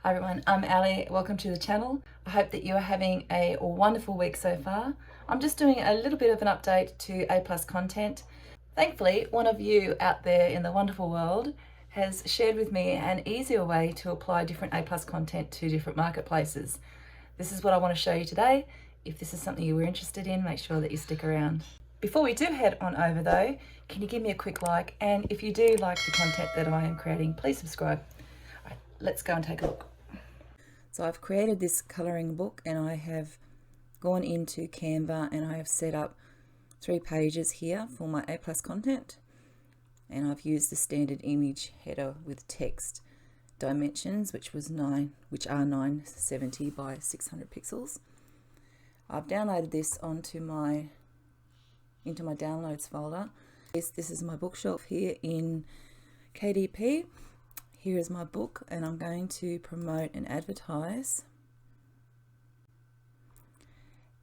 Hi everyone, I'm Ali. Welcome to the channel. I hope that you are having a wonderful week so far. I'm just doing a little bit of an update to A+ content. Thankfully, one of you out there in the wonderful world has shared with me an easier way to apply different A+ content to different marketplaces. This is what I want to show you today. If this is something you were interested in, make sure that you stick around. Before we do head on over though, can you give me a quick like? And if you do like the content that I am creating, please subscribe. All right, let's go and take a look. So I've created this colouring book and I have gone into Canva and I have set up 3 pages here for my A+ content, and I've used the standard image header with text dimensions, which are 970 by 600 pixels. I've downloaded this into my downloads folder. This is my bookshelf here in KDP. Here is my book, and I'm going to promote and advertise,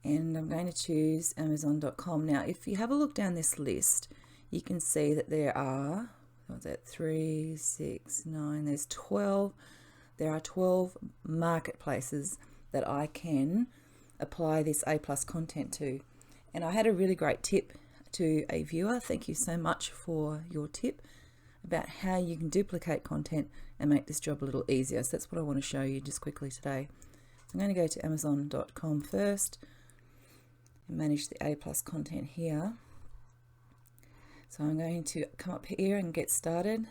and I'm going to choose Amazon.com. Now if you have a look down this list, you can see that there are, what's that, 3, 6, 9, there's 12. There are 12 marketplaces that I can apply this A+ content to. And I had a really great tip to a viewer. Thank you so much for your tip about how you can duplicate content and make this job a little easier. So that's what I want to show you just quickly today. So I'm going to go to Amazon.com first and manage the A+ content here. So I'm going to come up here and get started,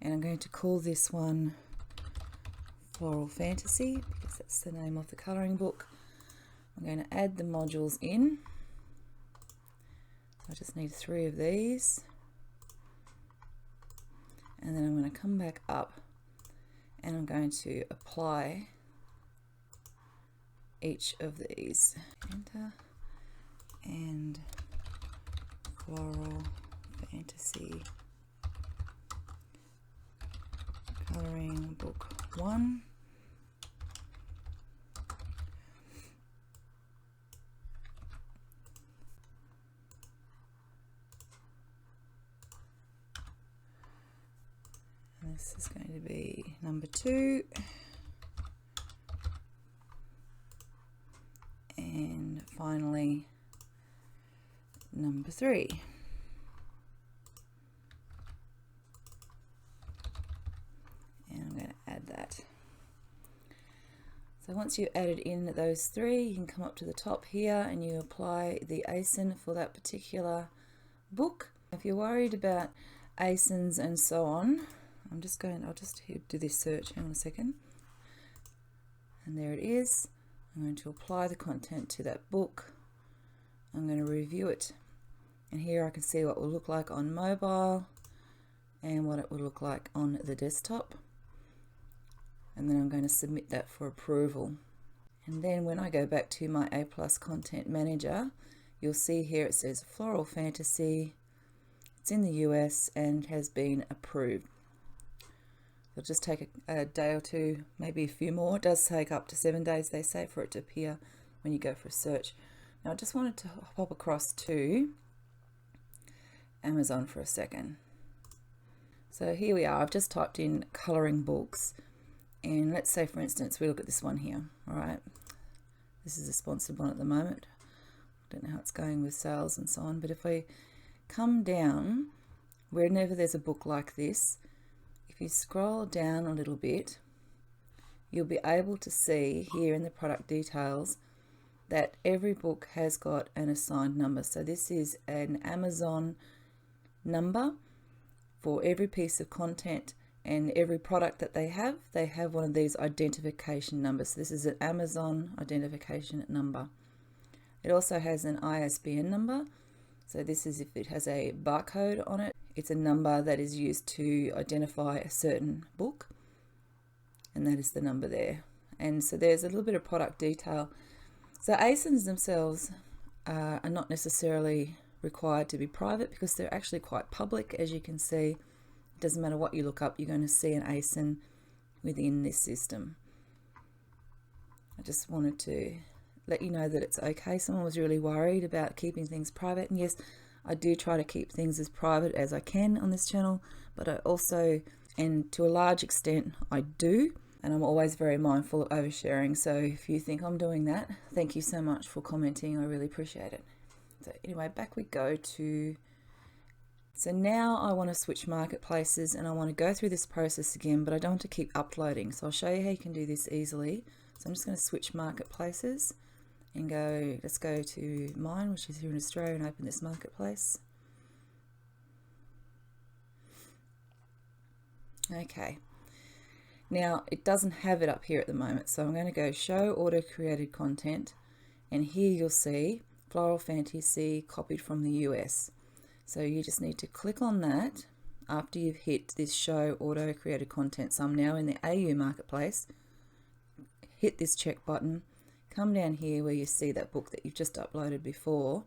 and I'm going to call this one Floral Fantasy because that's the name of the colouring book. I'm going to add the modules in. I just need 3 of these. And then I'm going to come back up and I'm going to apply each of these. Enter, and Floral Fantasy Colouring Book 1. This is going to be number 2, and finally number 3. And I'm going to add that. So once you've added in those 3, you can come up to the top here and you apply the ASIN for that particular book. If you're worried about ASINs and so on, I'll just do this search. Hang on a second. And there it is. I'm going to apply the content to that book. I'm going to review it. And here I can see what it will look like on mobile and what it will look like on the desktop. And then I'm going to submit that for approval. And then when I go back to my A+ content manager, you'll see here it says Floral Fantasy. It's in the US and has been approved. It'll just take a day or 2, maybe a few more. It does take up to 7 days, they say, for it to appear when you go for a search. Now I just wanted to hop across to Amazon for a second. So here we are. I've just typed in colouring books, and let's say for instance we look at this one here. All right, this is a sponsored one at the moment. I don't know how it's going with sales and so on, but if I come down, whenever there's a book like this, if you scroll down a little bit, you'll be able to see here in the product details that every book has got an assigned number. So this is an Amazon number for every piece of content, and every product that they have one of these identification numbers. So this is an Amazon identification number. It also has an ISBN number. So this is if it has a barcode on it. It's a number that is used to identify a certain book, and that is the number there. And so there's a little bit of product detail. So ASINs themselves are not necessarily required to be private because they're actually quite public. As you can see, it doesn't matter what you look up, you're going to see an ASIN within this system. I just wanted to let you know that it's okay. Someone was really worried about keeping things private, and yes, I do try to keep things as private as I can on this channel, but I also, and to a large extent I do, and I'm always very mindful of oversharing. So if you think I'm doing that, thank you so much for commenting. I really appreciate it. So anyway, back we go to, so now I want to switch marketplaces and I want to go through this process again, but I don't want to keep uploading. So I'll show you how you can do this easily. So I'm just going to switch marketplaces and go, let's go to mine, which is here in Australia, and open this marketplace. Okay. Now it doesn't have it up here at the moment, so I'm going to go show auto created content, and here you'll see Floral Fantasy copied from the US. So you just need to click on that after you've hit this show auto created content. So I'm now in the AU marketplace. Hit this check button, come down here where you see that book that you've just uploaded before.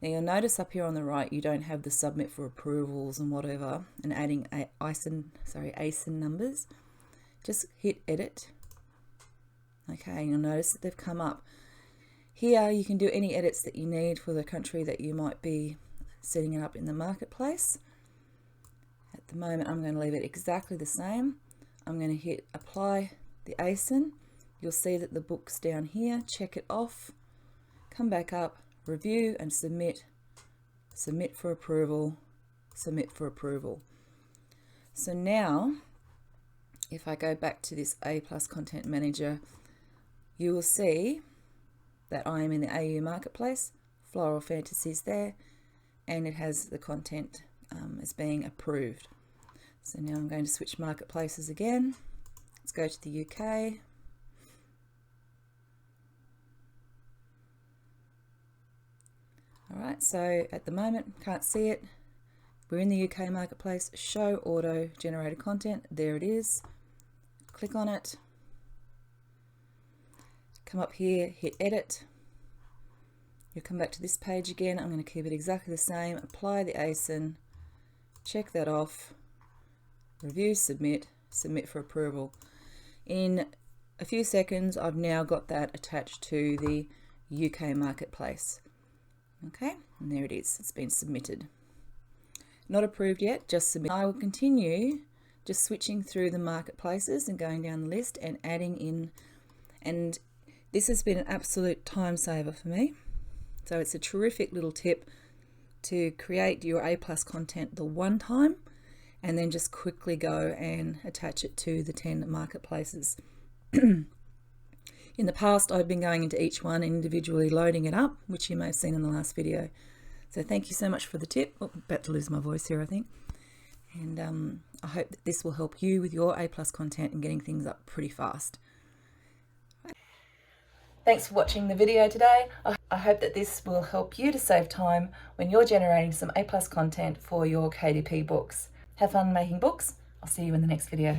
Now you'll notice up here on the right you don't have the submit for approvals and whatever, and adding ASIN numbers. Just hit edit. Okay, you'll notice that they've come up. Here you can do any edits that you need for the country that you might be setting it up in the marketplace. At the moment I'm going to leave it exactly the same. I'm going to hit apply the ASIN. You'll see that the book's down here. Check it off, come back up, review and submit. Submit for approval, submit for approval. So now if I go back to this A+ Content Manager, you will see that I am in the AU marketplace, Floral Fantasies there, and it has the content as being approved. So now I'm going to switch marketplaces again. Let's go to the UK. All right, so at the moment, can't see it. We're in the UK marketplace, show auto generated content. There it is. Click on it. Come up here, hit edit. You'll come back to this page again. I'm going to keep it exactly the same. Apply the ASIN, check that off, review, submit, submit for approval. In a few seconds, I've now got that attached to the UK marketplace. Okay, and there it is. It's been submitted. Not approved yet, just submit. I will continue just switching through the marketplaces and going down the list and adding in, and this has been an absolute time saver for me. So it's a terrific little tip to create your A+ content the one time and then just quickly go and attach it to the 10 marketplaces. In the past, I've been going into each one individually loading it up, which you may have seen in the last video. So thank you so much for the tip. Oh, I'm about to lose my voice here, I think. And I hope that this will help you with your A+ content and getting things up pretty fast. Thanks for watching the video today. I hope that this will help you to save time when you're generating some A+ content for your KDP books. Have fun making books. I'll see you in the next video.